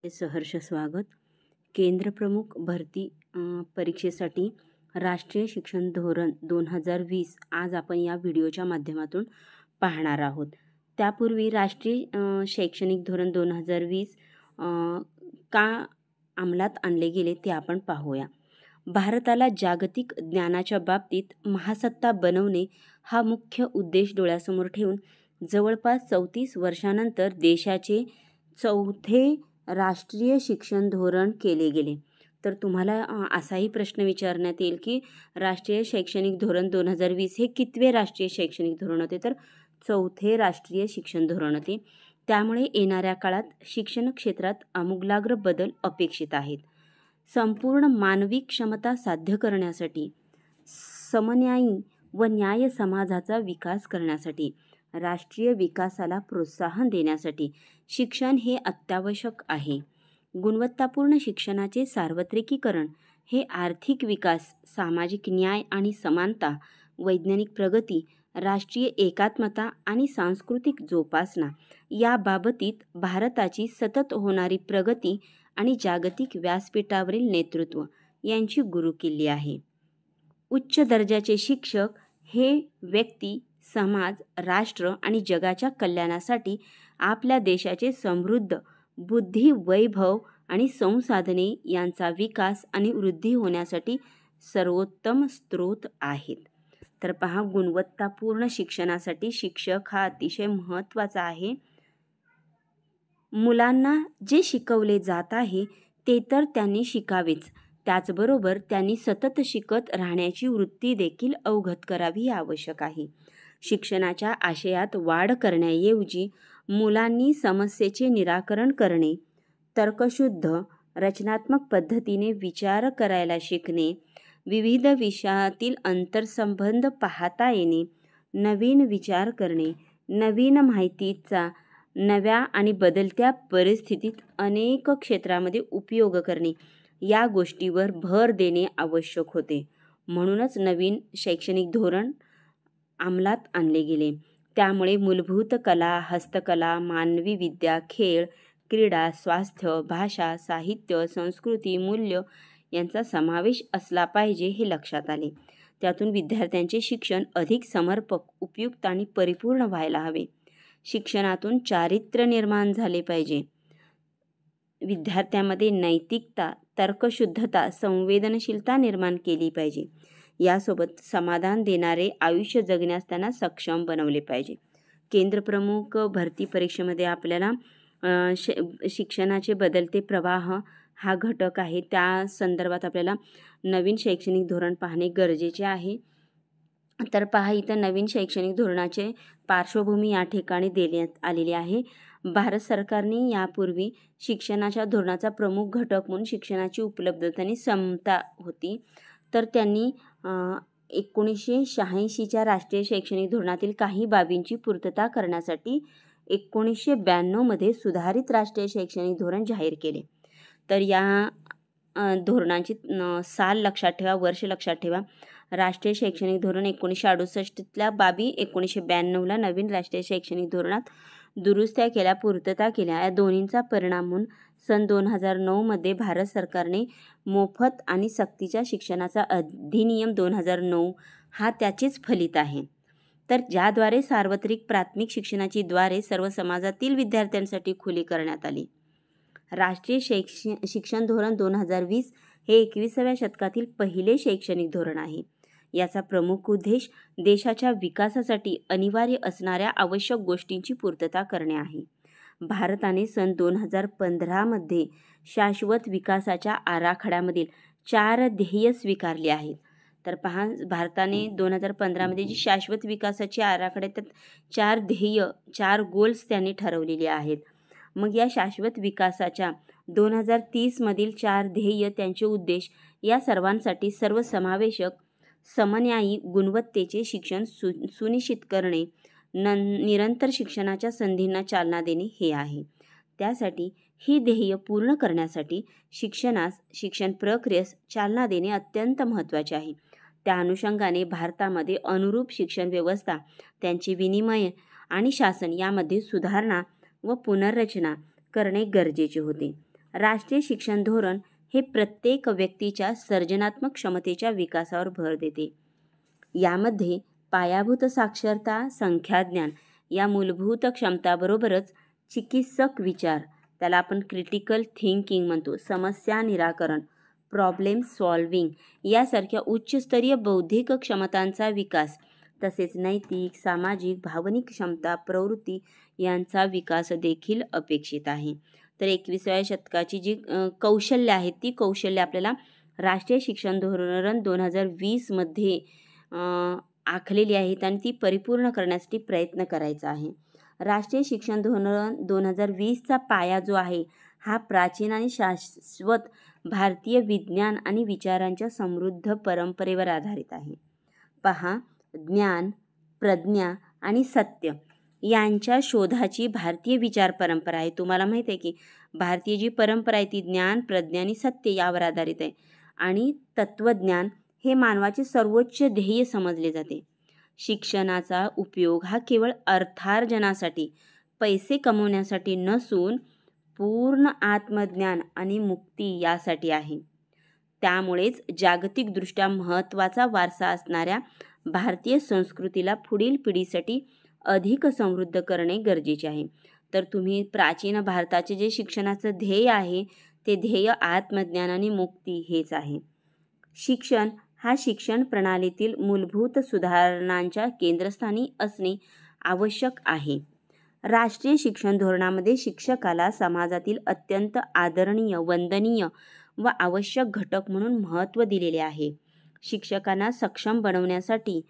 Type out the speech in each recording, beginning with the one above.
सहर्ष स्वागत. केंद्र प्रमुख भरती परीक्षेसाठी राष्ट्रीय शिक्षण धोरण 2020 आज आपण या व्हिडिओच्या माध्यमातून पाहणार आहोत. त्यापूर्वी राष्ट्रीय शैक्षणिक धोरण 2020 का अंमलात आणले गेले ते आपण पाहूया. भारताला जागतिक ज्ञानाच्या बाबतीत महासत्ता बनवणे हा मुख्य उद्देश डोळ्यासमोर ठेवून जवळपास 34 वर्षांनंतर देशाचे चौथे राष्ट्रीय शिक्षण धोरण केले गेले. तर तुम्हाला असाही प्रश्न विचारण्यात येईल की राष्ट्रीय शैक्षणिक धोरण 2020 हे कितवे राष्ट्रीय शैक्षणिक धोरण होते? तर चौथे राष्ट्रीय शिक्षण धोरण होते. त्यामुळे येणाऱ्या काळात शिक्षण क्षेत्रात आमूलाग्र बदल अपेक्षित आहेत. संपूर्ण मानवी क्षमता साध्य करण्यासाठी, समन्यायी व न्याय समाजाचा विकास करण्यासाठी, राष्ट्रीय विकासाला प्रोत्साहन देण्यासाठी शिक्षण हे अत्यावश्यक आहे. गुणवत्तापूर्ण शिक्षणाचे सार्वत्रिकीकरण हे आर्थिक विकास, सामाजिक न्याय आणि समानता, वैज्ञानिक प्रगती, राष्ट्रीय एकात्मता आणि सांस्कृतिक जोपासना या बाबतीत भारताची सतत होणारी प्रगती आणि जागतिक व्यासपीठावरील नेतृत्व यांची गुरुकिल्ली आहे. उच्च दर्जाचे शिक्षक हे व्यक्ती, समाज, राष्ट्र आणि जगाच्या कल्याणासाठी आपल्या देशाचे समृद्ध बुद्धी, वैभव आणि संसाधने यांचा विकास आणि वृद्धी होण्यासाठी सर्वोत्तम स्रोत आहेत. तर पहा, गुणवत्तापूर्ण शिक्षणासाठी शिक्षक हा अतिशय महत्त्वाचा आहे. मुलांना जे शिकवले जात आहे ते तर त्यांनी शिकावेच, त्याचबरोबर त्यांनी सतत शिकत राहण्याची वृत्ती देखील अवगत करावी ही आवश्यक आहे. शिक्षणाच्या आशयात वाढ करण्याऐवजी मुलांनी समस्येचे निराकरण करणे, तर्कशुद्ध रचनात्मक पद्धतीने विचार करायला शिकणे, विविध विषयातील आंतरसंबंध पाहता येणे, नवीन विचार करणे, नवीन माहितीचा नव्या आणि बदलत्या परिस्थितीत अनेक क्षेत्रामध्ये उपयोग करणे या गोष्टीवर भर देणे आवश्यक होते. म्हणूनच नवीन शैक्षणिक धोरण अंमलात आणले गेले. त्यामुळे मूलभूत कला, हस्तकला, मानवी विद्या, खेळ, क्रीडा, स्वास्थ्य, भाषा, साहित्य, संस्कृती, मूल्य यांचा समावेश असला पाहिजे हे लक्षात आले. त्यातून विद्यार्थ्यांचे शिक्षण अधिक समर्पक, उपयुक्त आणि परिपूर्ण व्हायला हवे. शिक्षणातून चारित्र्य निर्माण झाले पाहिजे. विद्यार्थ्यांमध्ये नैतिकता, तर्कशुद्धता, संवेदनशीलता निर्माण केली पाहिजे. यासोबत समाधान देणारे आयुष्य जगण्यास त्यांना सक्षम बनवले पाहिजे. केंद्र प्रमुख भरती परीक्षेमध्ये आपल्याला शिक्षणाचे बदलते प्रवाह हा घटक आहे. त्या संदर्भात आपल्याला नवीन शैक्षणिक धोरण पाहणे गरजेचे आहे. तर पहा, इथं नवीन शैक्षणिक धोरणाचे पार्श्वभूमी या ठिकाणी देण्यात आलेली आहे. भारत सरकारने यापूर्वी शिक्षणाच्या धोरणाचा प्रमुख घटक म्हणून शिक्षणाची उपलब्धता आणि समता होती. तर त्यांनी 1986च्या राष्ट्रीय शैक्षणिक धोरणातील काही बाबींची पूर्तता करण्यासाठी 1992मध्ये सुधारित राष्ट्रीय शैक्षणिक धोरण जाहीर केले. तर या धोरणांची साल लक्षात ठेवा, वर्ष लक्षात ठेवा. राष्ट्रीय शैक्षणिक धोरण 1968तल्या बाबी 1992ला नवीन राष्ट्रीय शैक्षणिक धोरणात दुरुस्त्या केल्या, पूर्तता केल्या. या दोन्हींचा परिणाम म्हणून सन 2009मध्ये भारत सरकारने मोफत आणि सक्तीच्या शिक्षणाचा अधिनियम 2009 हा त्याचेच फलित आहे. तर ज्याद्वारे सार्वत्रिक प्राथमिक शिक्षणाची द्वारे सर्व समाजातील विद्यार्थ्यांसाठी खुली करण्यात आली. राष्ट्रीय शिक्षण धोरण 2020 हे 21व्या शतकातील पहिले शैक्षणिक धोरण आहे. याचा प्रमुख उद्देश देशाच्या विकासासाठी अनिवार्य असणाऱ्या आवश्यक गोष्टींची पूर्तता करणे आहे. भारताने सन 2015मध्ये शाश्वत विकासाच्या आराखड्यामधील 4 ध्येय स्वीकारली आहेत. तर पहा, भारताने 2015मध्ये जी शाश्वत विकासाची आराखड्यात त्यात 4 ध्येय, 4 गोल्स त्यांनी ठरवलेले आहेत. मग या शाश्वत विकासाच्या 2030मधील 4 ध्येय, त्यांचे उद्देश या सर्वांसाठी सर्वसमावेशक, समन्यायी, गुणवत्तेचे शिक्षण सुनिश्चित करणे, निरंतर शिक्षणाच्या संधींना चालना देणे हे आहे. त्यासाठी ही ध्येय पूर्ण करण्यासाठी शिक्षण प्रक्रियेस चालना देणे अत्यंत महत्त्वाचे आहे. त्या अनुषंगाने भारतामध्ये अनुरूप शिक्षण व्यवस्था, त्यांचे विनिमय आणि शासन यामध्ये सुधारणा व पुनर्रचना करणे गरजेचे होते. राष्ट्रीय शिक्षण धोरण हे प्रत्येक व्यक्तीच्या सर्जनात्मक क्षमतेच्या विकासावर भर देते. यामध्ये पायाभूत साक्षरता, संख्याज्ञान या मूलभूत क्षमताबरोबरच चिकित्सक विचार, त्याला आपण क्रिटिकल थिंकिंग म्हणतो, समस्या निराकरण, प्रॉब्लेम सॉल्व्हिंग यासारख्या उच्चस्तरीय बौद्धिक क्षमतांचा विकास, तसेच नैतिक, सामाजिक, भावनिक क्षमता, प्रवृत्ती यांचा विकास देखील अपेक्षित आहे. तर 21व्या शतकाची जी कौशल्य आहेत ती कौशल्य आपल्याला राष्ट्रीय शिक्षण धोरण 2020मध्ये आखलेली आहेत आणि ती परिपूर्ण करण्यासाठी प्रयत्न करायचा आहे. राष्ट्रीय शिक्षण धोरण 2020चा पाया जो आहे हा प्राचीन आणि शाश्वत भारतीय विज्ञान आणि विचारांच्या समृद्ध परंपरेवर आधारित आहे. पहा, ज्ञान, प्रज्ञा आणि सत्य यांच्या शोधाची भारतीय विचार परंपरा आहे. तुम्हाला माहीत आहे की भारतीय जी परंपरा आहे ती ज्ञान, प्रज्ञा आणि सत्य यावर आधारित आहे. आणि तत्वज्ञान हे मानवाचे सर्वोच्च ध्येय समजले जाते. शिक्षणाचा उपयोग हा केवळ अर्थार्जनासाठी, पैसे कमवण्यासाठी नसून पूर्ण आत्मज्ञान आणि मुक्ती यासाठी आहे. त्यामुळेच जागतिकदृष्ट्या महत्त्वाचा वारसा असणाऱ्या भारतीय संस्कृतीला पुढील पिढीसाठी अधिक समृद्ध करणे गरजेचे आहे. तर तुम्ही प्राचीन भारताचे जे शिक्षणाचं ध्येय आहे ते ध्येय आत्मज्ञान आणि मुक्ती हेच आहे. शिक्षण हा शिक्षण प्रणालीतील मूलभूत सुधारणांच्या केंद्रस्थानी असणे आवश्यक आहे. राष्ट्रीय शिक्षण धोरणामध्ये शिक्षकाला समाजातील अत्यंत आदरणीय, वंदनीय व आवश्यक घटक म्हणून महत्त्व दिलेले आहे. शिक्षकांना सक्षम बनवण्यासाठी,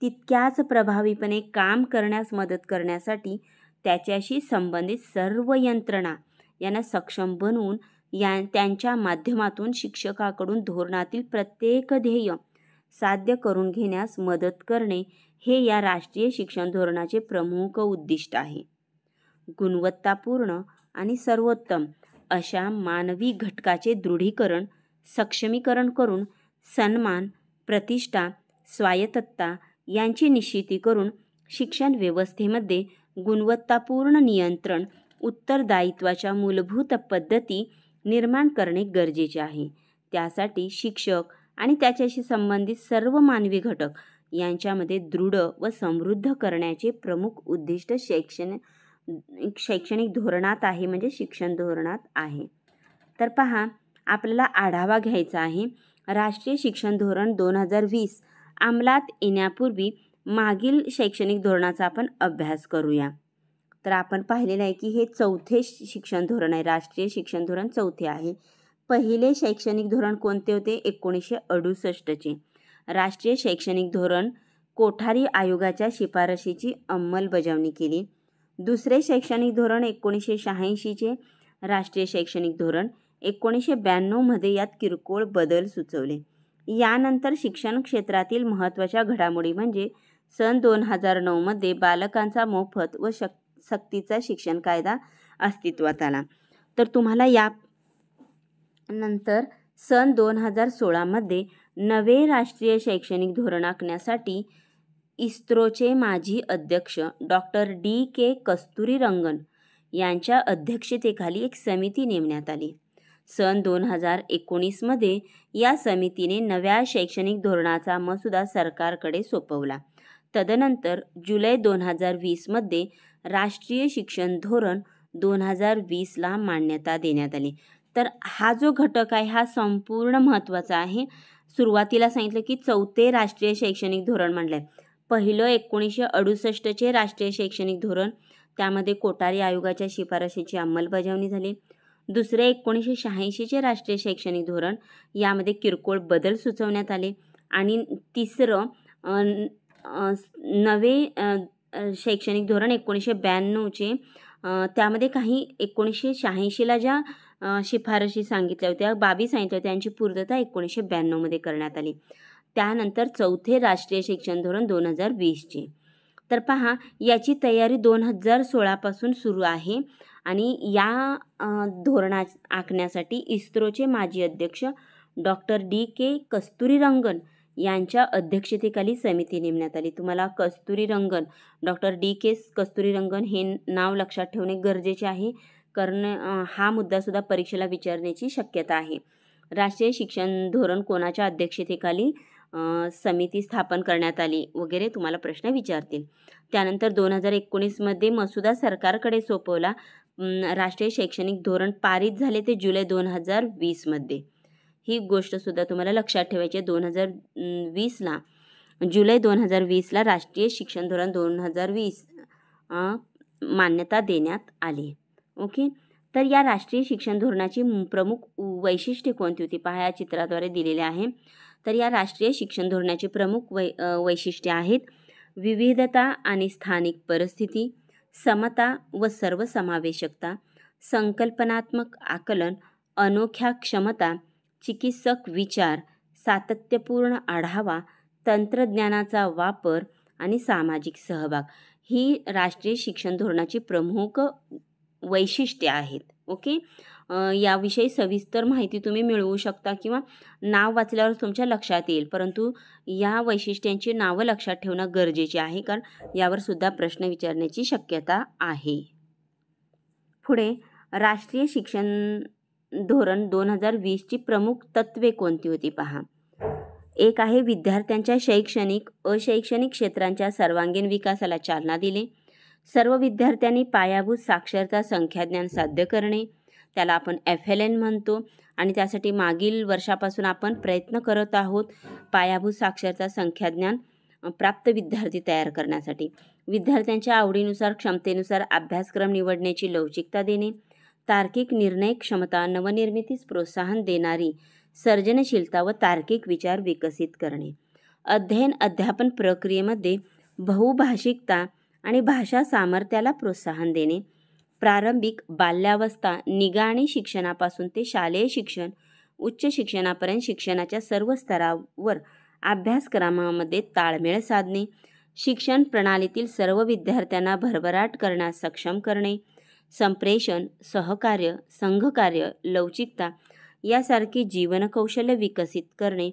तितक्याच प्रभावीपणे काम करण्यास मदत करण्यासाठी त्याच्याशी संबंधित सर्व यंत्रणा यांना सक्षम बनवून त्यांच्या माध्यमातून शिक्षकाकडून धोरणातील प्रत्येक ध्येय साध्य करून घेण्यास मदत करणे हे या राष्ट्रीय शिक्षण धोरणाचे प्रमुख उद्दिष्ट आहे. गुणवत्तापूर्ण आणि सर्वोत्तम अशा मानवी घटकाचे दृढीकरण, सक्षमीकरण करून सन्मान, प्रतिष्ठा, स्वायत्तता यांची निश्चिती करून शिक्षण व्यवस्थेमध्ये गुणवत्तापूर्ण नियंत्रण, उत्तरदायित्वाच्या मूलभूत पद्धती निर्माण करणे गरजेचे आहे. त्यासाठी शिक्षक आणि त्याच्याशी संबंधित सर्व मानवी घटक यांच्यामध्ये दृढ व समृद्ध करण्याचे प्रमुख उद्दिष्ट शैक्षणिक धोरणात आहे, म्हणजे शिक्षण धोरणात आहे. तर पहा, आपल्याला आढावा घ्यायचा आहे. राष्ट्रीय शिक्षण धोरण 2020 अंमलात येण्यापूर्वी मागील शैक्षणिक धोरणाचा आपण अभ्यास करूया. तर आपण पाहिलेलं आहे की हे 4थे शिक्षण धोरण आहे. राष्ट्रीय शिक्षण धोरण 4थे आहे. पहिले शैक्षणिक धोरण कोणते होते? 1968चे. राष्ट्रीय शैक्षणिक धोरण कोठारी आयोगाच्या शिफारशीची अंमलबजावणी केली. दुसरे शैक्षणिक धोरण 1986चे. राष्ट्रीय शैक्षणिक धोरण 1992मध्ये यात किरकोळ बदल सुचवले. यानंतर शिक्षण क्षेत्रातील महत्त्वाच्या घडामोडी म्हणजे सन 2009मध्ये बालकांचा मोफत व सक्तीचा शिक्षण कायदा अस्तित्वात आला. तर तुम्हाला यानंतर सन 2016मध्ये नवे राष्ट्रीय शैक्षणिक धोरण आखण्यासाठी इस्रोचे माजी अध्यक्ष डॉक्टर D.K. कस्तुरीरंगन यांच्या अध्यक्षतेखाली एक समिती नेमण्यात आली. सन 2019मध्ये या समितीने नव्या शैक्षणिक धोरणाचा मसुदा सरकारकडे सोपवला. तदनंतर जुलै 2020मध्ये राष्ट्रीय शिक्षण धोरण 2020ला मान्यता देण्यात आली. तर हा जो घटक आहे हा संपूर्ण महत्त्वाचा आहे. सुरुवातीला सांगितलं की 4थे राष्ट्रीय शैक्षणिक धोरण मांडलं आहे. पहिलं 1968चे राष्ट्रीय शैक्षणिक धोरण, त्यामध्ये कोठारी आयोगाच्या शिफारशीची अंमलबजावणी झाली. दुसरे 1986चे राष्ट्रीय शैक्षणिक धोरण, यामध्ये किरकोळ बदल सुचवण्यात आले. आणि तिसरं नवे शैक्षणिक धोरण 1992चे, त्यामध्ये काही 1986ला ज्या शिफारशी सांगितल्या होत्या, बाबी सांगितल्या होत्या, त्यांची पूर्तता 1992मध्ये करण्यात आली. त्यानंतर 4थे राष्ट्रीय शिक्षण धोरण 2020चे. तर पहा, याची तयारी 2016पासून सुरू आहे. आणि या धोरणा आखण्यासाठी इस्रोचे माजी अध्यक्ष डॉक्टर D.K. कस्तुरीरंगन यांच्या अध्यक्षतेखाली समिती नेमण्यात आली. तुम्हाला कस्तुरीरंगन, डॉक्टर D.K. कस्तुरीरंगन हे नाव लक्षात ठेवणे गरजेचे आहे, हा मुद्दासुद्धा परीक्षेला विचारण्याची शक्यता आहे. राष्ट्रीय शिक्षण धोरण कोणाच्या अध्यक्षतेखाली समिती स्थापन करण्यात आली वगैरे तुम्हाला प्रश्न विचारतील. त्यानंतर 2019मध्ये मसुदा सरकारकडे सोपवला. राष्ट्रीय शैक्षणिक धोरण पारित झाले ते जुलै 2020मध्ये. ही गोष्टसुद्धा तुम्हाला लक्षात ठेवायची आहे. 2020ला जुलै 2020ला राष्ट्रीय शिक्षण धोरण 2020 मान्यता देण्यात आली. ओके. तर या राष्ट्रीय शिक्षण धोरणाची प्रमुख वैशिष्ट्ये कोणती होती पहा, या चित्राद्वारे दिलेले आहे. तर या राष्ट्रीय शिक्षण धोरणाची प्रमुख वैशिष्ट्ये आहेत: विविधता आणि स्थानिक परिस्थिती, समता व सर्वसमावेशकता, संकल्पनात्मक आकलन, अनोख्या क्षमता, चिकित्सक विचार, सातत्यपूर्ण आढावा, तंत्रज्ञानाचा वापर आणि सामाजिक सहभाग ही राष्ट्रीय शिक्षण धोरणाची प्रमुख वैशिष्ट्ये आहेत. ओके. याविषयी सविस्तर माहिती तुम्ही मिळवू शकता किंवा नाव वाचल्यावर तुमच्या लक्षात येईल, परंतु या वैशिष्ट्यांची नावं लक्षात ठेवणं गरजेचे आहे, कारण यावर सुद्धा प्रश्न विचारण्याची शक्यता आहे. पुढे राष्ट्रीय शिक्षण धोरण 2020ची प्रमुख तत्त्वे कोणती होती पहा. एक आहे विद्यार्थ्यांच्या शैक्षणिक अशैक्षणिक क्षेत्रांच्या सर्वांगीण विकासाला चालना दिले. सर्व विद्यार्थ्यांनी पायाभूत साक्षरता संख्याज्ञान साध्य करणे, त्याला आपण FLN म्हणतो, आणि त्यासाठी मागील वर्षापासून आपण प्रयत्न करत आहोत पायाभूत साक्षरता संख्याज्ञान प्राप्त विद्यार्थी तयार करण्यासाठी. विद्यार्थ्यांच्या आवडीनुसार क्षमतेनुसार अभ्यासक्रम निवडण्याची लवचिकता देणे, तार्किक निर्णय क्षमता, नवनिर्मितीस प्रोत्साहन देणारी सर्जनशीलता व तार्किक विचार विकसित करणे. अध्ययन अध्यापन प्रक्रियेमध्ये बहुभाषिकता आणि भाषा सामर्थ्याला प्रोत्साहन देणे. प्रारंभिक बाल्यावस्था निगा शिक्षणापासून ते शालेय शिक्षण उच्च शिक्षणापर्यंत शिक्षणाच्या सर्व स्तरावर अभ्यासक्रमामध्ये ताळमेळ साधणे. शिक्षण प्रणालीतील सर्व विद्यार्थ्यांना भरभराट करण्यास सक्षम करणे. संप्रेषण, सहकार्य, संघकार्य, लवचिकता यासारखी जीवनकौशल्य विकसित करणे.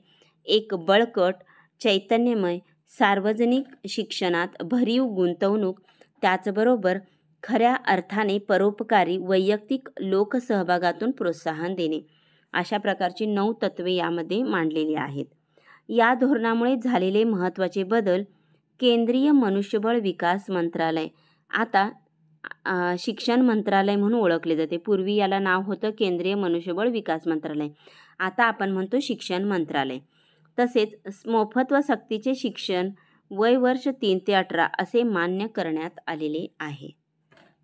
एक बळकट, चैतन्यमय सार्वजनिक शिक्षणात भरीव गुंतवणूक, त्याचबरोबर खऱ्या अर्थाने परोपकारी वैयक्तिक लोकसहभागातून प्रोत्साहन देणे. अशा प्रकारची 9 तत्त्वे यामध्ये मांडलेली आहेत. या धोरणामुळे झालेले महत्त्वाचे बदल: केंद्रीय मनुष्यबळ विकास मंत्रालय आता शिक्षण मंत्रालय म्हणून ओळखले जाते. पूर्वी याला नाव होतं केंद्रीय मनुष्यबळ विकास मंत्रालय, आता आपण म्हणतो शिक्षण मंत्रालय. तसेच मोफत व सक्तीचे शिक्षण वय वर्ष 3 ते 18 असे मान्य करण्यात आलेले आहे.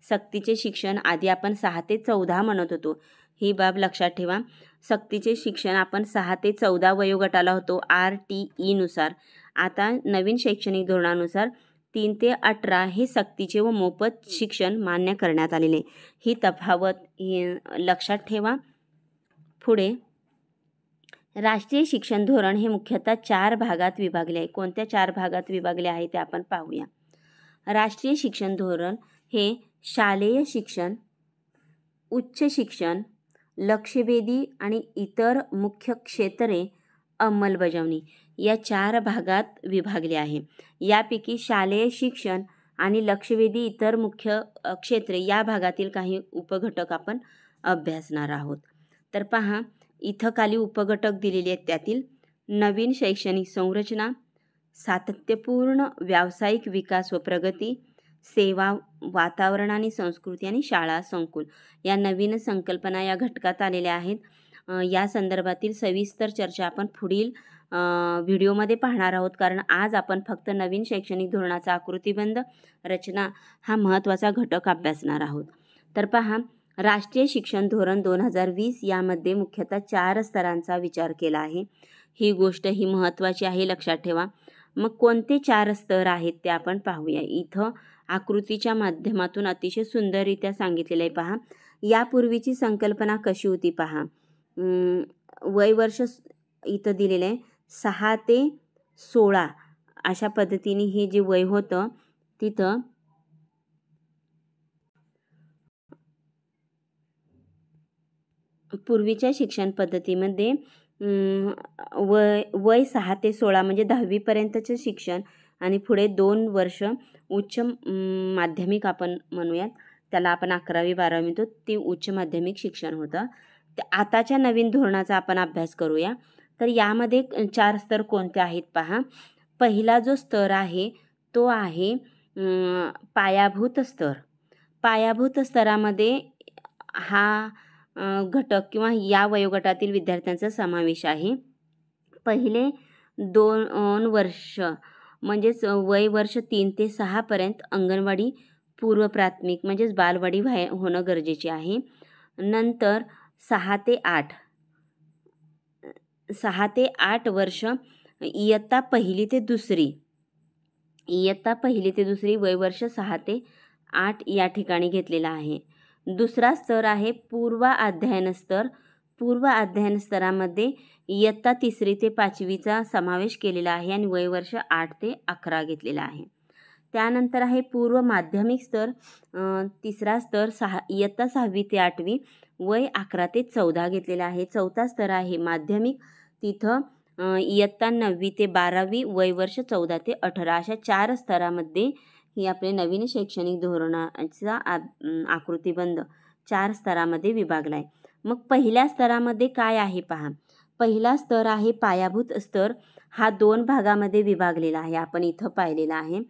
सक्तीचे शिक्षण आधी आपण 6 ते 14 म्हणत होतो, ही बाब लक्षात ठेवा. सक्तीचे शिक्षण आपण 6 ते 14 वयोगटाला होतो RTE नुसार. आता नवीन शैक्षणिक धोरणानुसार 3 ते 18 हे सक्तीचे व मोफत शिक्षण मान्य करण्यात आलेले. ही तफावत लक्षात ठेवा. पुढे राष्ट्रीय शिक्षण धोरण हे मुख्यतः 4 भागात विभागले आहे. कोणत्या 4 भागात विभागले आहे ते आपण पाहूया. राष्ट्रीय शिक्षण धोरण हे शालेय शिक्षण, उच्च शिक्षण, लक्ष्यवेधी आणि इतर मुख्य क्षेत्रे अंमलबजावणी या 4 भागात विभागले आहे. यापैकी शालेय शिक्षण आणि लक्ष्यवेधी इतर मुख्य क्षेत्रे या भागातील काही उपघटक आपण अभ्यासणार आहोत. तर पहा, इथं खाली उपघटक दिलेले आहेत. त्यातील नवीन शैक्षणिक संरचना, सातत्यपूर्ण व्यावसायिक विकास व प्रगती, सेवा, वातावरण आणि संस्कृती आणि शाळा संकुल या नवीन संकल्पना या घटकात आलेल्या आहेत. या संदर्भातील सविस्तर चर्चा आपण पुढील व्हिडिओमध्ये पाहणार आहोत, कारण आज आपण फक्त नवीन शैक्षणिक धोरणाचा आकृतिबंध रचना हा महत्त्वाचा घटक अभ्यासणार आहोत. तर पहा, राष्ट्रीय शिक्षण धोरण 2020 यामध्ये मुख्यतः 4 स्तरांचा विचार केला आहे. ही गोष्ट ही महत्त्वाची आहे, लक्षात ठेवा. मग कोणते 4 स्तर आहेत ते आपण पाहूया. इथं आकृतीच्या माध्यमातून अतिशय सुंदररित्या सांगितलेलं आहे. पहा, यापूर्वीची संकल्पना कशी होती पहा. वय वर्ष इथं दिलेलं आहे 6 ते 16 अशा पद्धतीने हे जे वय होतं तिथं पूर्वीच्या शिक्षण पद्धतीमध्ये वय 6 ते 16 म्हणजे 10वी पर्यंतचे शिक्षण आणि पुढे 2 वर्ष उच्च माध्यमिक आपण म्हणूयात, त्याला आपण 11वी 12वी म्हणतो, ते उच्च माध्यमिक शिक्षण होतं. आताच्या नवीन धोरणाचा आपण अभ्यास करूया. तर यामध्ये 4 स्तर कोणते आहेत पहा. पहिला जो स्तर आहे तो आहे पायाभूत स्तर. पायाभूत स्तरामध्ये हा घटक किंवा या वयोगटातील विद्यार्थ्यांचा समावेश आहे. पहिले 2 वर्ष म्हणजेच वय वर्ष 3 ते 6 पर्यंत अंगणवाडी पूर्व प्राथमिक म्हणजेच बालवाडी होणं गरजेचे आहे. नंतर 6 ते 8 वर्ष इयत्ता पहिली ते दुसरी वय वर्ष 6 ते 8 या ठिकाणी घेतलेला आहे. दुसरा स्तर आहे पूर्व अध्ययन स्तर. पूर्व अध्ययन स्तरामध्ये इयत्ता 3री ते 5वीचा समावेश केलेला आहे आणि वय वर्ष 8 ते 11 घेतलेला आहे. त्यानंतर आहे पूर्व माध्यमिक स्तर. तिसरा स्तर इयत्ता 6वी ते 8वी वय 11 ते 14 घेतलेला आहे. चौथा स्तर आहे माध्यमिक. तिथं इयत्ता 9वी ते 12वी वय वर्ष 14 ते 18 अशा 4 स्तरामध्ये ही आपले नवीन शैक्षणिक धोरणाचा आकृतिबंध 4 स्तरामध्ये विभागला आहे. मग पहिल्या स्तरामध्ये काय आहे पहा. पहिला स्तर आहे पायाभूत स्तर. हा 2 भागामध्ये विभागलेला आहे. आपण इथं पाहिलेला आहे.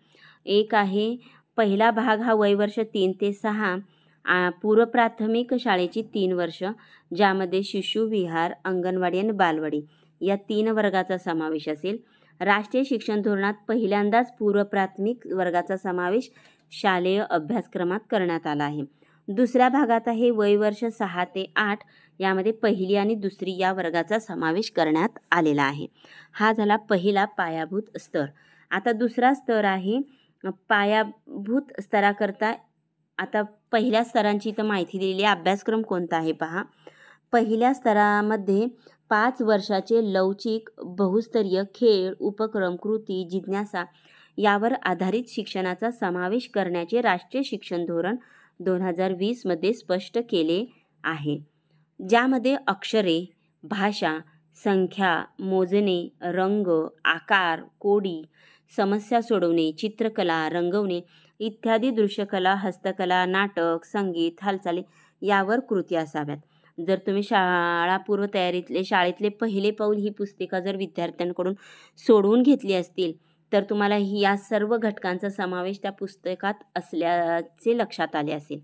एक आहे पहिला भाग हा वय वर्ष 3 ते 6 पूर्व प्राथमिक शाळेची 3 वर्ष, ज्यामध्ये शिशु विहार, अंगणवाडी आणि बालवाडी या 3 वर्गाचा समावेश असेल. राष्ट्रीय शिक्षण धोरणात पहिल्यांदाच पूर्व प्राथमिक वर्गाचा समावेश शालेय अभ्यासक्रमात करण्यात आला आहे. दुसऱ्या भागात आहे वय वर्ष 6 ते 8 यामध्ये पहिली आणि दुसरी या वर्गाचा समावेश करण्यात आलेला आहे. हा झाला पहिला पायाभूत स्तर. आता दुसरा स्तर आहे पायाभूत स्तराकरता. आता पहिल्या स्तरांची इथं माहिती दिलेली आहे. अभ्यासक्रम कोणता आहे पहा. पहिल्या स्तरामध्ये 5 वर्षाचे लवचिक बहुस्तरीय खेळ, उपक्रम, कृती, जिज्ञासा यावर आधारित शिक्षणाचा समावेश करण्याचे राष्ट्रीय शिक्षण धोरण 2020 मध्ये स्पष्ट केले आहे. ज्यामध्ये अक्षरे, भाषा, संख्या, मोजणे, रंग, आकार, कोडी, समस्या सोडवणे, चित्रकला, रंगवणे इत्यादी दृश्यकला, हस्तकला, नाटक, संगीत, हालचाली यावर कृती असाव्यात. जर तुम्ही शाळापूर्व शाळेतले पहिले पाऊल ही पुस्तिका जर विद्यार्थ्यांकडून सोडवून घेतली असतील तर तुम्हाला या सर्व घटकांचा समावेश त्या पुस्तकात असल्याचे लक्षात आले असेल.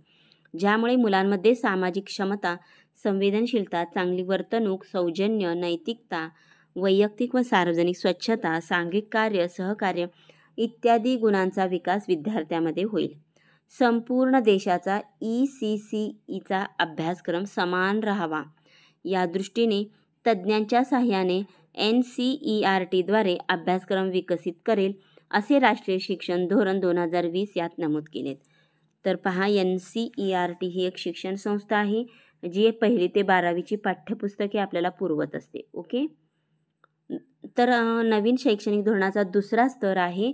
ज्यामुळे मुलांमध्ये सामाजिक क्षमता, संवेदनशीलता, चांगली वर्तणूक, सौजन्य, नैतिकता, वैयक्तिक व सार्वजनिक स्वच्छता, सांघिक कार्य, सहकार्य इत्यादी गुणांचा विकास विद्यार्थ्यामध्ये होईल. संपूर्ण देशाचा ECCEचा अभ्यासक्रम समान राहावा या दृष्टीने तज्ज्ञांच्या साहाय्याने NCERTद्वारे अभ्यासक्रम विकसित करेल असे राष्ट्रीय शिक्षण धोरण 2020 यात नमूद केलेत. तर पहा, NCERT ही एक शिक्षण संस्था आहे जी 1ली ते 12वीची पाठ्यपुस्तके आपल्याला पुरवत असते. ओके. तर नवीन शैक्षणिक धोरणाचा दुसरा स्तर आहे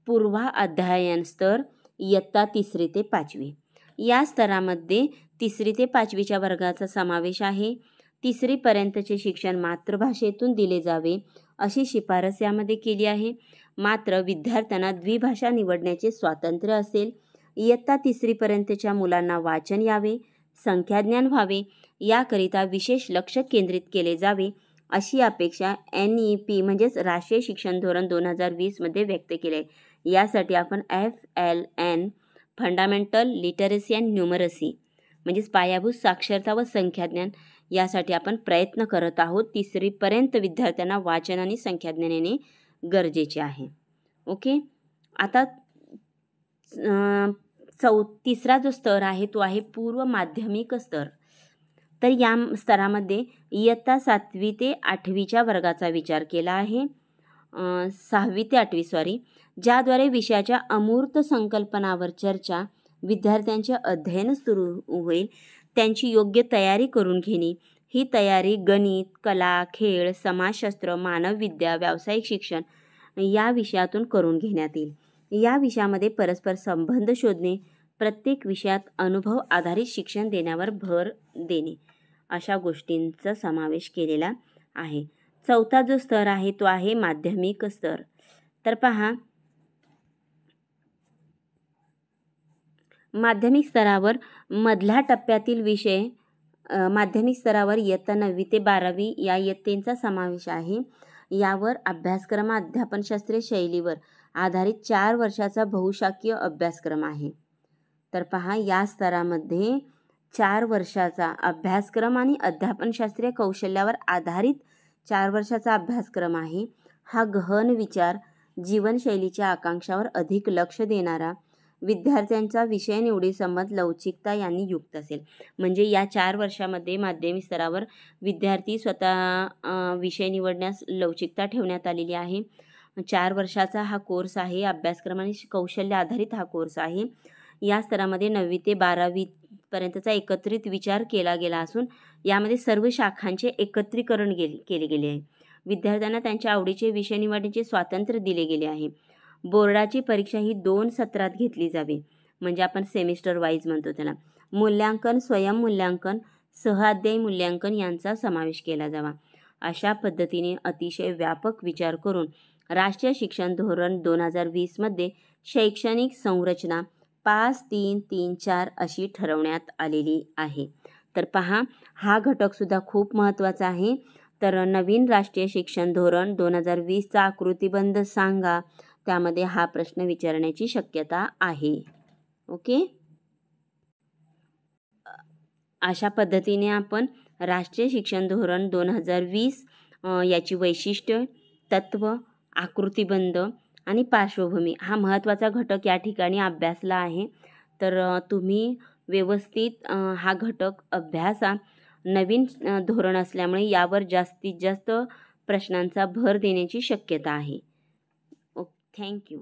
पूर्व अध्ययन स्तर, इयत्ता 3री ते 5वी. या स्तरामध्ये 3री ते 5वीच्या वर्गाचा समावेश आहे. 3री पर्यंतचे शिक्षण मातृभाषेतून दिले जावे अशी शिफारस यामध्ये केली आहे. मात्र विद्यार्थ्यांना द्विभाषा निवडण्याचे स्वातंत्र्य असेल. इयत्ता 3री पर्यंतच्या मुलांना वाचन यावे, संख्याज्ञान व्हावे याकरिता विशेष लक्ष केंद्रित केले जावे अशी अपेक्षा NEP म्हणजेच राष्ट्रीय शिक्षण धोरण 2020 मध्ये व्यक्त केली आहे. यासाठी आपण FLN fundamental literacy and numeracy म्हणजेच पायाभूत साक्षरता व संख्याज्ञान यासाठी आपण प्रयत्न करत आहोत. 3री पर्यंत विद्यार्थ्यांना वाचन आणि संख्याज्ञान येणे गरजेचे आहे. ओके. आता तिसरा जो स्तर आहे तो आहे पूर्व माध्यमिक स्तर. तर या स्तरामध्ये इयत्ता 7वी ते 8वीच्या वर्गाचा विचार केला आहे. 6वी ते 8वी ज्याद्वारे विषयाच्या अमूर्त संकल्पनावर चर्चा, विद्यार्थ्यांचे अध्ययन सुरू होईल, त्यांची योग्य तयारी करून घेणे. ही तयारी गणित, कला, खेळ, समाजशास्त्र, मानवविद्या, व्यावसायिक शिक्षण या विषयातून करून घेण्यात येईल. या विषयामध्ये परस्पर संबंध शोधणे, प्रत्येक विषयात अनुभव आधारित शिक्षण देण्यावर भर देणे अशा गोष्टींचा समावेश केलेला आहे. चौथा जो स्तर आहे तो आहे माध्यमिक स्तर. तर पहा, माध्यमिक स्तरावर मधल्या टप्प्यातील विषय माध्यमिक स्तरावर इयत्ता 9वी ते 12वी या इयत्तेचा समावेश आहे. यावर अभ्यासक्रम अध्यापनशास्त्रीय शैलीवर आधारित 4 वर्षाचा बहुशाखीय अभ्यासक्रम आहे. तर पहा, या स्तरामध्ये 4 वर्षाचा अभ्यासक्रम आणि अध्यापनशास्त्रीय कौशल्यावर आधारित 4 वर्षाचा अभ्यासक्रम आहे. हा गहन विचार, जीवनशैलीच्या आकांक्षावर अधिक लक्ष देणारा, विद्यार्थ्यांचा विषय निवडीसंबंध लवचिकता यांनी युक्त असेल. म्हणजे या 4 वर्षामध्ये माध्यमिक स्तरावर विद्यार्थी स्वतः विषय निवडण्यास लवचिकता ठेवण्यात आलेली आहे. 4 वर्षाचा हा कोर्स आहे. अभ्यासक्रम आणि कौशल्य आधारित हा कोर्स आहे. या स्तरामध्ये 9वी ते 12वी पर्यंतचा एकत्रित विचार केला गेला असून यामध्ये सर्व शाखांचे एकत्रीकरण केले गेले आहे. विद्यार्थ्यांना त्यांच्या आवडीचे विषय निवडण्याचे स्वातंत्र्य दिले गेले आहे. बोर्डाची परीक्षा ही 2 सत्रात घेतली जावी, म्हणजे आपण सेमिस्टर वाईज म्हणतो त्याला. मूल्यांकन, स्वयंमूल्यांकन, सहअध्यायी मूल्यांकन यांचा समावेश केला जावा. अशा पद्धतीने अतिशय व्यापक विचार करून राष्ट्रीय शिक्षण धोरण 2020 मध्ये शैक्षणिक संरचना 5-3-3-4 अशी ठरवण्यात आलेली आहे. तर पहा, हा घटकसुद्धा खूप महत्त्वाचा आहे. तर नवीन राष्ट्रीय शिक्षण धोरण 2020चा आकृतिबंध सांगा, त्यामध्ये हा प्रश्न विचारण्याची शक्यता आहे. ओके, अशा पद्धतीने आपण राष्ट्रीय शिक्षण धोरण 2020 याची वैशिष्ट्य, तत्व, आकृतिबंध आणि पार्श्वभूमी हा महत्त्वाचा घटक या ठिकाणी अभ्यासला आहे. तर तुम्ही व्यवस्थित हा घटक अभ्यासा. नवीन धोरण असल्यामुळे यावर जास्तीत जास्त प्रश्नांचा भर देण्याची शक्यता आहे. थँक्यू.